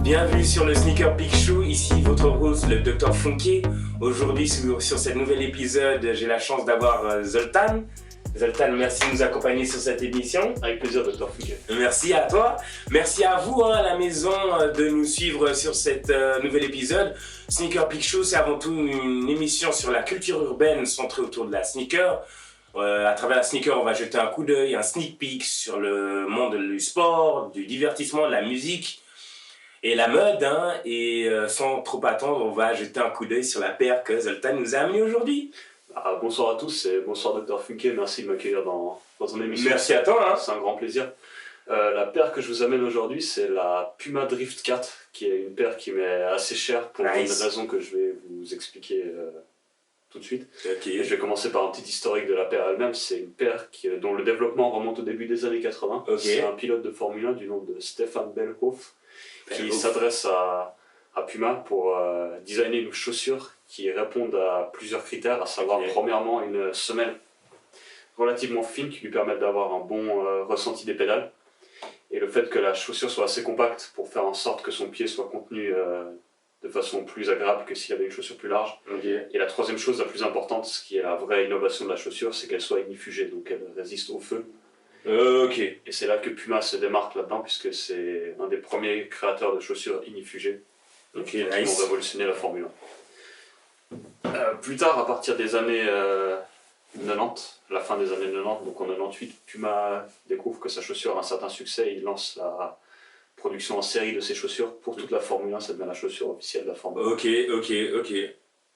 Bienvenue sur le Sneaker Peek Show, ici votre host, le Dr Funky. Aujourd'hui, sur cet nouvel épisode, j'ai la chance d'avoir Zoltan. Zoltan, merci de nous accompagner sur cette émission. Avec plaisir, Dr Funky. Merci à toi. Merci à vous, à la maison, de nous suivre sur cet nouvel épisode. Sneaker Peek Show, c'est avant tout une émission sur la culture urbaine centrée autour de la sneaker. À travers la sneaker, on va jeter un coup d'œil, un sneak peek sur le monde du sport, du divertissement, de la musique et la mode, hein, et sans trop attendre, on va jeter un coup d'œil sur la paire que Zoltan nous a amenée aujourd'hui. Bonsoir à tous et bonsoir Dr Funky, merci de m'accueillir dans ton émission. Merci à toi. Hein. C'est un grand plaisir. La paire que je vous amène aujourd'hui, c'est la Puma Drift 4, qui est une paire qui m'est assez chère pour une raison que je vais vous expliquer tout de suite. Okay. Et je vais commencer par un petit historique de la paire elle-même. C'est une paire dont le développement remonte au début des années 80. Okay. C'est un pilote de Formule 1 du nom de Stefan Bellhoff qui s'adresse à Puma pour designer une chaussure qui répondent à plusieurs critères, à savoir premièrement une semelle relativement fine qui lui permette d'avoir un bon ressenti des pédales et le fait que la chaussure soit assez compacte pour faire en sorte que son pied soit contenu de façon plus agréable que s'il avait une chaussure plus large. Okay. Et la troisième chose la plus importante, ce qui est la vraie innovation de la chaussure, c'est qu'elle soit ignifugée, donc elle résiste au feu. Okay. Et c'est là que Puma se démarque là-dedans, puisque c'est un des premiers créateurs de chaussures ignifugées qui ont révolutionné la Formule 1. Plus tard, à partir des années 90, la fin des années 90, donc en 98, Puma découvre que sa chaussure a un certain succès et il lance la production en série de ses chaussures pour toute la Formule 1, ça devient la chaussure officielle de la Formule 1. Ok.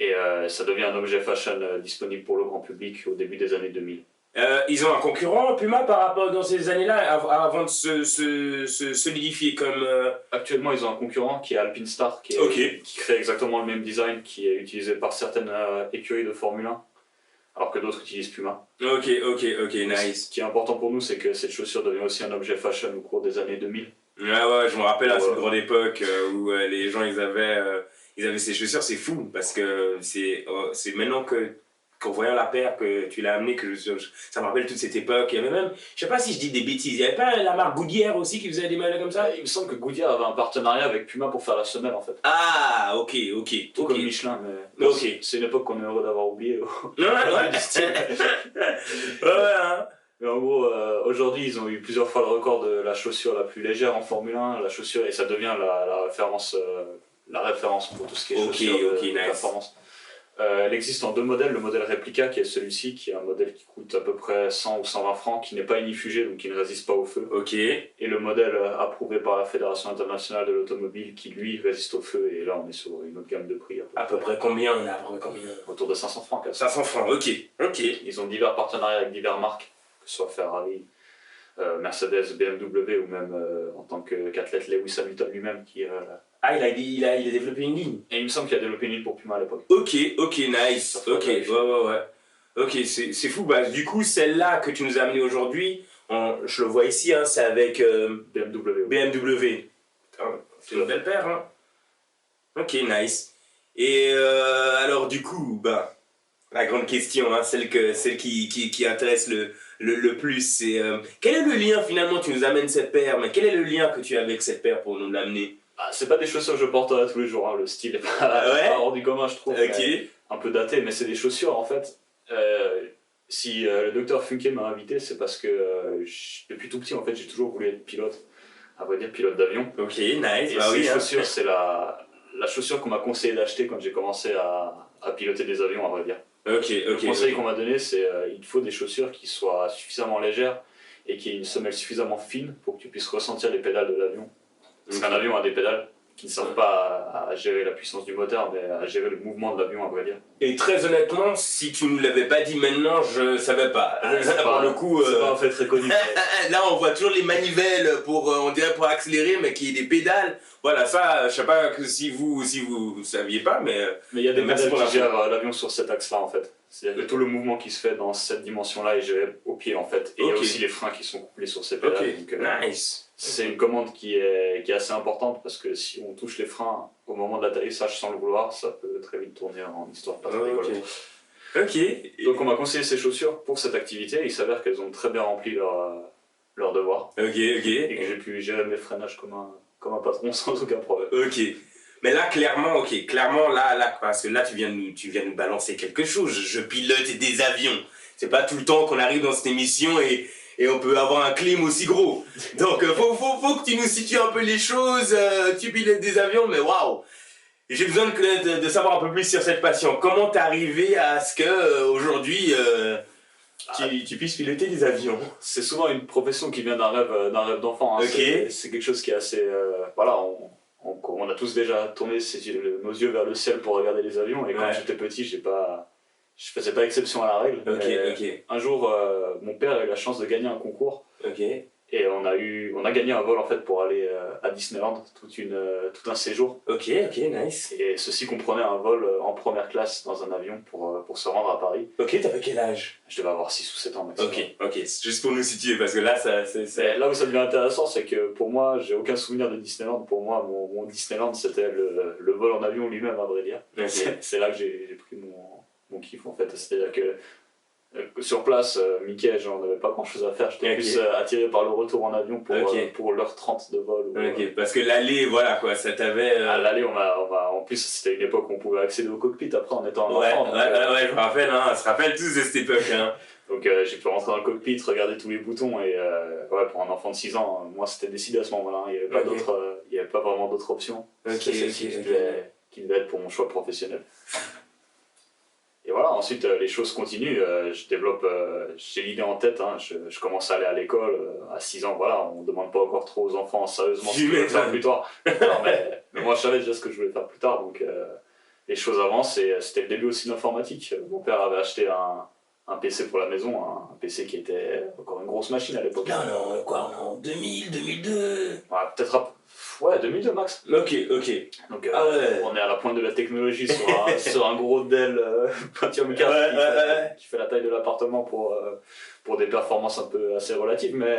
Et ça devient un objet fashion disponible pour le grand public au début des années 2000. Ils ont un concurrent, Puma, par rapport dans ces années-là, avant de se solidifier comme... Actuellement, ils ont un concurrent qui est Alpinestar, qui crée exactement le même design, qui est utilisé par certaines écuries de Formule 1, alors que d'autres utilisent Puma. Ok, nice. Ce qui est important pour nous, c'est que cette chaussure devient aussi un objet fashion au cours des années 2000. Ouais, je me rappelle à cette grande époque où les gens ils avaient ces chaussures, c'est fou, parce que c'est maintenant qu'en voyant la paire que tu l'as amenée, ça me rappelle toute cette époque. Il y avait même, je sais pas si je dis des bêtises, il y avait pas la marque Goodyear aussi qui faisait des modèles comme ça? Il me semble que Goodyear avait un partenariat avec Puma pour faire la semelle en fait. Ah, ok. Tout comme Michelin, mais c'est une époque qu'on est heureux d'avoir oublié. Ouais, hein. Mais en gros, aujourd'hui, ils ont eu plusieurs fois le record de la chaussure la plus légère en Formule 1, la chaussure, et ça devient la référence pour tout ce qui est chaussure de performance. Elle existe en deux modèles, le modèle réplica qui est celui-ci, qui est un modèle qui coûte à peu près 100 ou 120 francs, qui n'est pas ignifugé, donc qui ne résiste pas au feu. Et le modèle approuvé par la Fédération internationale de l'automobile, qui lui résiste au feu, et là on est sur une autre gamme de prix. À peu près combien on a Autour de 500 francs. 500 francs, ok. Ils ont divers partenariats avec diverses marques, que ce soit Ferrari, Mercedes, BMW ou même en tant qu'athlète Lewis Hamilton lui-même qui il a développé une ligne. Et il me semble qu'il a développé une ligne pour Puma à l'époque. Ok, nice. Ouais. Ok, c'est fou. Bah, du coup, celle-là que tu nous as amenée aujourd'hui, je le vois ici, hein, c'est avec BMW. C'est une belle paire, hein. Ok, nice. Et alors du coup, la grande question, hein, celle qui intéresse le plus, c'est quel est le lien finalement, tu nous amènes cette paire, mais quel est le lien que tu as avec cette paire pour nous l'amener? C'est pas des chaussures que je porte tous les jours, hein. Le style est pas hors du commun, je trouve. Un peu daté, mais c'est des chaussures en fait. Si le Dr Funky m'a invité, c'est parce que depuis tout petit en fait, j'ai toujours voulu être pilote, à vrai dire pilote d'avion. Ok, nice. Et ces chaussures, c'est la chaussure qu'on m'a conseillé d'acheter quand j'ai commencé à piloter des avions, à vrai dire. Le conseil qu'on m'a donné, c'est il faut des chaussures qui soient suffisamment légères et qui aient une semelle suffisamment fine pour que tu puisses ressentir les pédales de l'avion. Parce qu'un avion a des pédales qui ne servent pas à gérer la puissance du moteur, mais à gérer le mouvement de l'avion, à vrai dire. Et très honnêtement, si tu ne l'avais pas dit maintenant, je savais pas. C'est pas un fait très connu. Là, on voit toujours les manivelles pour accélérer, mais qui est des pédales. Voilà, ça, je sais pas si vous saviez pas, mais il y a des pédales qui gèrent l'avion sur cet axe-là, en fait. C'est-à-dire que tout le mouvement qui se fait dans cette dimension-là est géré au pied, en fait. Et il y a aussi les freins qui sont couplés sur ces pédales. Donc, nice. C'est une commande qui est assez importante parce que si on touche les freins au moment de l'atterrissage sans le vouloir, ça peut très vite tourner en histoire pas très rigolote. Donc on m'a conseillé ces chaussures pour cette activité, il s'avère qu'elles ont très bien rempli leur devoir. Et que j'ai pu gérer mes freinages comme comme un patron sans aucun problème. Ok. Mais là, clairement, là, parce que là, tu viens de nous balancer quelque chose. Je pilote des avions. C'est pas tout le temps qu'on arrive dans cette émission et on peut avoir un clim aussi gros. Donc, faut que tu nous situes un peu les choses. Tu pilotes des avions, mais waouh! J'ai besoin de savoir un peu plus sur cette passion. Comment t'es arrivé à ce que aujourd'hui tu puisses piloter des avions? C'est souvent une profession qui vient d'un rêve d'enfant. Hein. Okay. C'est quelque chose qui est assez... voilà, on a tous déjà tourné nos yeux vers le ciel pour regarder les avions. Et quand j'étais petit, je faisais pas exception à la règle. Un jour, mon père a eu la chance de gagner un concours. Et on a gagné un vol en fait pour aller à Disneyland, tout un séjour. Ok, nice. Et ceci comprenait un vol en première classe dans un avion pour se rendre à Paris. Ok, t'avais quel âge? Je devais avoir 6 ou 7 ans maximum. Ok, juste pour nous situer, parce que là, là où ça devient intéressant, c'est que pour moi, j'ai aucun souvenir de Disneyland. Pour moi, mon Disneyland, c'était le vol en avion lui-même, à vrai dire. C'est là que j'ai pris mon kiff en fait. C'est-à-dire que sur place, Mickey, j'en avais pas grand chose à faire, j'étais plus attiré par le retour en avion pour l'heure 30 de vol. Parce que l'aller, voilà quoi, ça t'avait. À l'aller, en plus, c'était une époque où on pouvait accéder au cockpit après en étant un enfant. Je me rappelle, hein, on se rappelle tous de cette époque. Hein. Donc j'ai pu rentrer dans le cockpit, regarder tous les boutons et pour un enfant de 6 ans, moi c'était décidé à ce moment-là, hein. Il n'y avait pas vraiment d'autres options. C'était celle qui devait être pour mon choix professionnel. Et voilà, ensuite les choses continuent, j'ai l'idée en tête, hein, je commence à aller à l'école, à 6 ans, voilà, on ne demande pas encore trop aux enfants sérieusement ce qu'ils veulent faire plus tard. Non, mais moi je savais déjà ce que je voulais faire plus tard, donc les choses avancent et c'était le début aussi de l'informatique. Mon père avait acheté un PC pour la maison, un PC qui était encore une grosse machine à l'époque. Non, quoi, en 2000, 2002 ouais, peut-être 2002 max. Ok. Donc on est à la pointe de la technologie sur un gros Dell Pentium 4 qui fait la taille de l'appartement pour des performances assez relatives, mais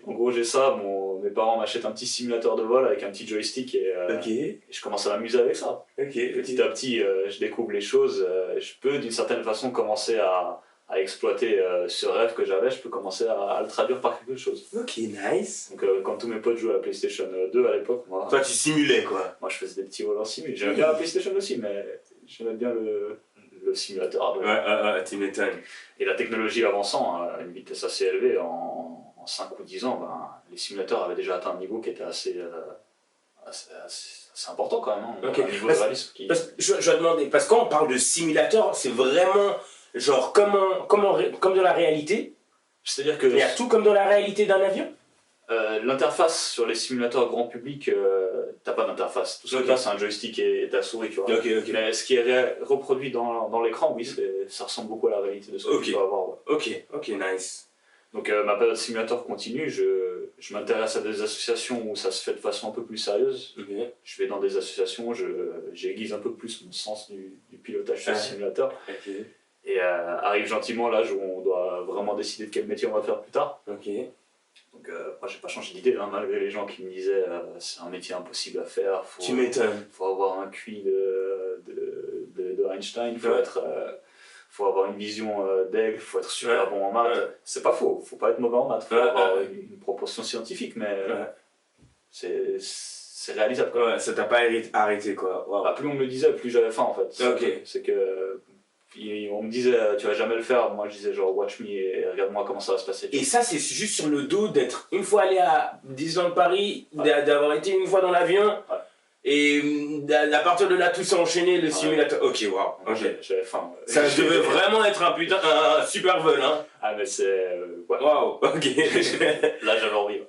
en gros j'ai ça, mes parents m'achètent un petit simulateur de vol avec un petit joystick et je commence à m'amuser avec ça. Petit à petit je découvre les choses, je peux d'une certaine façon commencer à exploiter ce rêve que j'avais, je peux commencer à le traduire par quelque chose. Ok, nice. Donc quand tous mes potes jouaient à la PlayStation 2 à l'époque, moi... Toi tu simulais quoi. Moi je faisais des petits vols en simul. J'aimais bien la PlayStation aussi, mais j'aimais bien le simulateur. Tu m'étonnes. Et la technologie avançant à une vitesse assez élevée, en 5 ou 10 ans, les simulateurs avaient déjà atteint un niveau qui était assez important quand même, hein. Un niveau de réalisme qui... je vais demander, parce que quand on parle de simulateur, c'est vraiment... Genre, comme dans la réalité? C'est-à-dire que... Il y a tout comme dans la réalité d'un avion? L'interface sur les simulateurs grand public, t'as pas d'interface. Tout ce que t'as, c'est un joystick et ta souris, tu vois. Mais ce qui est reproduit dans l'écran, oui, ça ressemble beaucoup à la réalité de ce que tu peux avoir. Ouais. Ok, nice. Donc ma période simulateur continue, je m'intéresse à des associations où ça se fait de façon un peu plus sérieuse. Je vais dans des associations, j'aiguise un peu plus mon sens du pilotage sur simulateur. Et arrive gentiment l'âge où on doit vraiment décider de quel métier on va faire plus tard. Donc moi j'ai pas changé d'idée, hein, malgré les gens qui me disaient c'est un métier impossible à faire, tu m'étonnes. Faut avoir un QI de Einstein, faut avoir une vision d'aigle, faut être super bon en maths. C'est pas faux, faut pas être mauvais en maths, faut avoir une proportion scientifique, mais c'est réalisable. Ça t'a pas arrêté quoi. Wow. Plus on me le disait, plus j'avais faim en fait. C'est que on me disait tu vas jamais le faire, moi je disais genre watch me et regarde-moi comment ça va se passer. Et ça c'est juste sur le dos d'être une fois allé à Disneyland Paris, d'avoir été une fois dans l'avion et à partir de là tout s'est enchaîné, le simulateur. Ok, waouh. J'avais faim. Ça devait vraiment être un super vol, hein. Ah mais c'est... Waouh, ok. Là j'avais envie.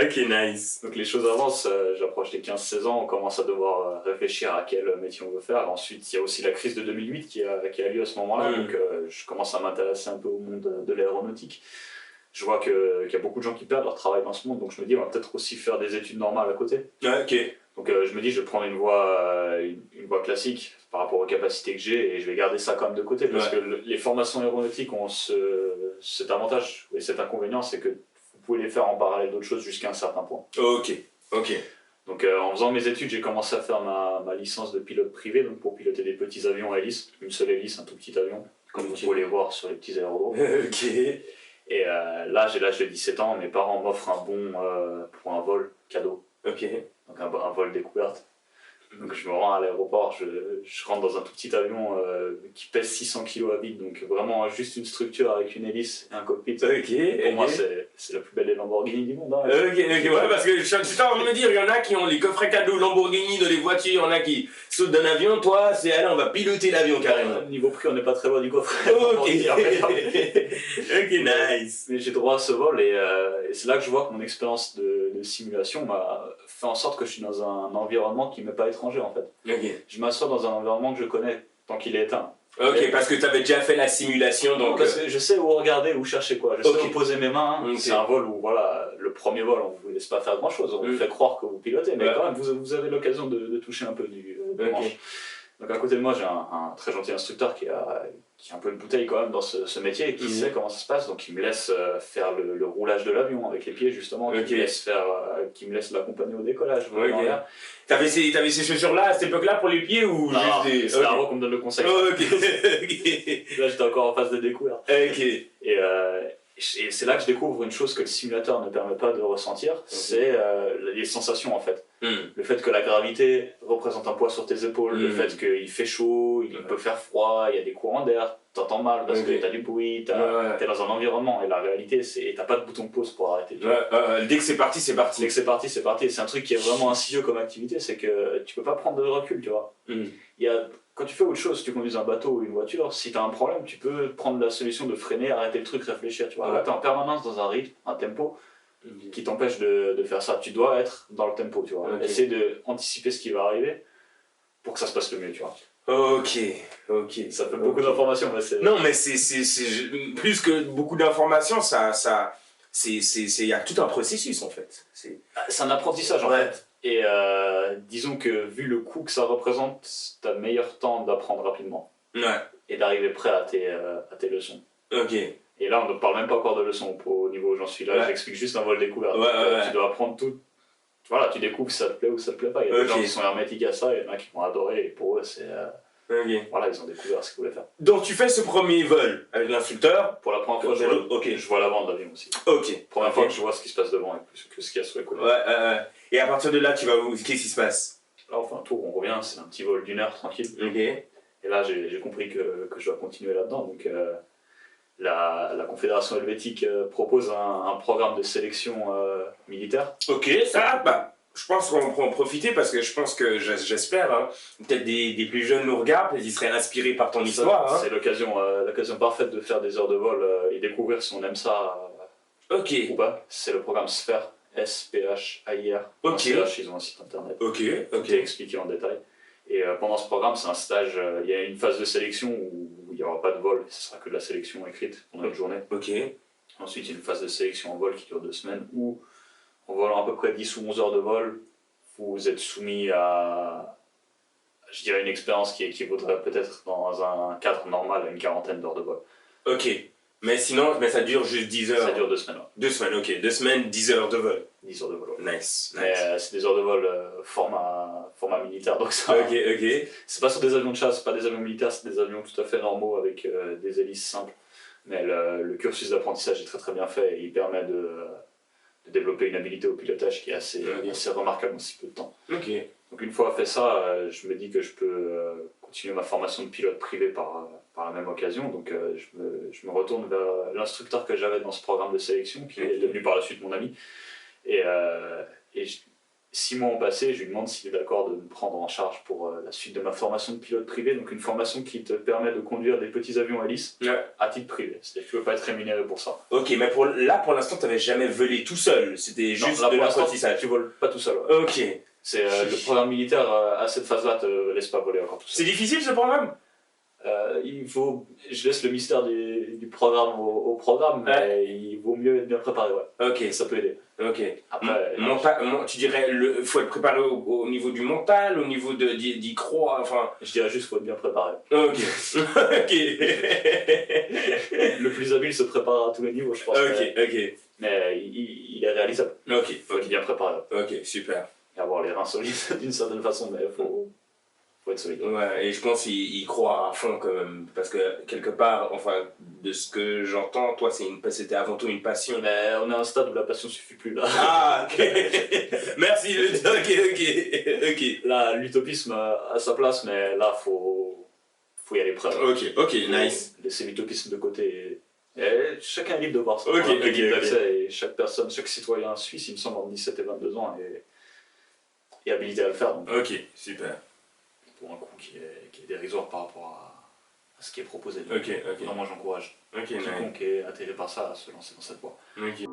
Ok, nice. Donc les choses avancent, j'approche des 15-16 ans, on commence à devoir réfléchir à quel métier on veut faire. Ensuite il y a aussi la crise de 2008 qui a lieu à ce moment-là, donc je commence à m'intéresser un peu au monde de l'aéronautique. Je vois qu'il y a beaucoup de gens qui perdent leur travail dans ce monde, donc je me dis on va peut-être aussi faire des études normales à côté. Donc je me dis je vais prendre une voie classique par rapport aux capacités que j'ai et je vais garder ça quand même de côté parce que les formations aéronautiques ont cet avantage et cet inconvénient, c'est que vous pouvez les faire en parallèle d'autres choses jusqu'à un certain point. Ok. Donc en faisant mes études, j'ai commencé à faire ma licence de pilote privé, donc pour piloter des petits avions à hélice, une seule hélice, un tout petit avion, comme vous pouvez les voir sur les petits aérodromes. Et là j'ai l'âge de 17 ans, mes parents m'offrent un bon pour un vol cadeau. Ok. Donc un vol découverte. Donc je me rends à l'aéroport, je rentre dans un tout petit avion qui pèse 600 kg à vide, donc vraiment juste une structure avec une hélice et un cockpit. Pour moi, c'est la plus belle des Lamborghini du monde. Hein. Ouais, parce que je suis en train de me dire, il y en a qui ont les coffrets cadeaux Lamborghini dans les voitures, il y en a qui sautent d'un avion, toi, c'est allez, on va piloter l'avion carrément. Niveau prix, on n'est pas très loin du coffret. Ok, nice. Mais j'ai droit à ce vol et c'est là que je vois que mon expérience de simulation m'a fait en sorte que je suis dans un environnement qui ne m'est pas étranger en fait. Je m'assois dans un environnement que je connais tant qu'il est éteint. Ok, parce que tu avais déjà fait la simulation donc. Parce que je sais où regarder, où chercher quoi. Je sais où poser mes mains. C'est un vol où, voilà, le premier vol, on ne vous laisse pas faire grand chose. On vous fait croire que vous pilotez, mais quand même, vous avez l'occasion de toucher un peu du manche. Donc à côté de moi, j'ai un très gentil instructeur qui a un peu de bouteille quand même dans ce métier et qui sait comment ça se passe. Donc il me laisse faire le roulage de l'avion avec les pieds justement, qui me laisse l'accompagner au décollage. T'avais ces chaussures-là à cette époque-là pour les pieds ou juste des... C'est avant qu'on me donne le conseil. Là j'étais encore en phase de découverte. Et c'est là que je découvre une chose que le simulateur ne permet pas de ressentir, c'est les sensations en fait. Le fait que la gravité représente un poids sur tes épaules, le fait qu'il fait chaud, il peut faire froid, il y a des courants d'air, t'entends mal parce que t'as du bruit, t'es dans un environnement et la réalité c'est t'as pas de bouton de pause pour arrêter. Dès que c'est parti, c'est parti. Dès que c'est parti, c'est parti. C'est un truc qui est vraiment insidieux comme activité, c'est que tu peux pas prendre de recul, tu vois. Quand tu fais autre chose, si tu conduis un bateau ou une voiture, si tu as un problème, tu peux prendre la solution de freiner, arrêter le truc, réfléchir. Tu vois. Là, tu es en permanence dans un rythme, un tempo qui t'empêche de faire ça. Tu dois être dans le tempo, tu vois. Essayer d'anticiper ce qui va arriver pour que ça se passe le mieux, tu vois. Ok. Ça fait beaucoup d'informations, mais c'est... Non, mais c'est plus que beaucoup d'informations, il y a tout un processus en fait. C'est un apprentissage en fait. Et disons que vu le coût que ça représente, t'as meilleur temps d'apprendre rapidement. Et d'arriver prêt à tes leçons. Ok. Et là, on ne parle même pas encore de leçons au niveau où j'en suis là. J'explique juste un vol découvert. Tu dois apprendre tout. Voilà, tu découvres si ça te plaît ou ça te plaît pas. Il y a des gens qui sont hermétiques à ça, il y en a qui vont adorer. Et pour eux, c'est... Voilà, ils ont découvert ce qu'ils voulaient faire. Donc tu fais ce premier vol avec l'instructeur. Pour la première fois, je vois l'avant de l'avion aussi. Première fois que je vois ce qui se passe devant et plus que ce qu'il y a sous les côtés. Et à partir de là, tu vas où? Qu'est-ce qui se passe? Là, on fait un tour, on revient, c'est un petit vol d'1 heure tranquille. Et là, j'ai compris que je dois continuer là-dedans. Donc la Confédération helvétique propose un programme de sélection militaire. Je pense qu'on peut en profiter parce que je pense que j'espère, hein, peut-être des plus jeunes nous regardent et ils seraient inspirés par ton histoire. C'est l'occasion parfaite de faire des heures de vol et découvrir si on aime ça ou pas. C'est le programme SPHAIR, S-P-H-A-I-R. Ils ont un site internet. Tout est expliqué en détail. Et pendant ce programme, c'est un stage, il y a une phase de sélection où il n'y aura pas de vol, ce sera que de la sélection écrite pendant une journée. Ensuite, il y a une phase de sélection en vol qui dure 2 semaines où, en volant à peu près 10 ou 11 heures de vol, vous êtes soumis à, je dirais, une expérience qui équivaudrait peut-être dans un cadre normal à une 40aine d'heures de vol. Mais sinon, ça dure juste 10 heures. Ça dure 2 semaines. 2 semaines, 2 semaines, 10 heures de vol. 10 heures de vol. Nice. Mais c'est des heures de vol format militaire, donc ça... C'est pas sur des avions de chasse, c'est pas des avions militaires, c'est des avions tout à fait normaux avec des hélices simples. Mais le cursus d'apprentissage est très très bien fait et il permet de développer une habilité au pilotage qui est assez remarquable en si peu de temps. Donc une fois fait ça, je me dis que je peux continuer ma formation de pilote privé par la même occasion. Donc je me retourne vers l'instructeur que j'avais dans ce programme de sélection, qui est devenu par la suite mon ami. Et 6 mois ont passé, je lui demande s'il est d'accord de me prendre en charge pour la suite de ma formation de pilote privé. Donc une formation qui te permet de conduire des petits avions hélices à titre privé. C'est-à-dire que tu ne veux pas être rémunéré pour ça. Mais pour l'instant, tu n'avais jamais volé tout seul. C'était juste de l'apprentissage. Tu voles pas tout seul. C'est le programme militaire à cette phase-là te laisse pas voler encore tout seul. C'est difficile ce programme? Je laisse le mystère du programme au programme, mais il vaut mieux être bien préparé. Ça peut aider. Après, tu dirais il faut être préparé au niveau du mental, au niveau d'y croire, enfin... Je dirais juste qu'il faut être bien préparé. Le plus habile se prépare à tous les niveaux, je pense. Mais il est réalisable. Il faut être bien préparé. Super. Et avoir les reins solides d'une certaine façon, mais il faut être solide. Et je pense qu'il croit à fond quand même, parce que quelque part, enfin, de ce que j'entends, toi c'était avant tout une passion. Mais on est à un stade où la passion suffit plus là. Merci, ok. Là, l'utopisme a sa place, mais là, faut y aller près. Ok, nice. Laisser l'utopisme de côté. Et chacun est libre de voir ça. Ok. Et chaque personne, chaque citoyen suisse, il me semble, entre 17 et 22 ans, est habilité à le faire. Donc, ok, super. pour un coût qui est dérisoire par rapport à ce qui est proposé. Ok. Non, moi j'encourage Ok, quiconque est attiré par ça à se lancer dans cette voie. Ok.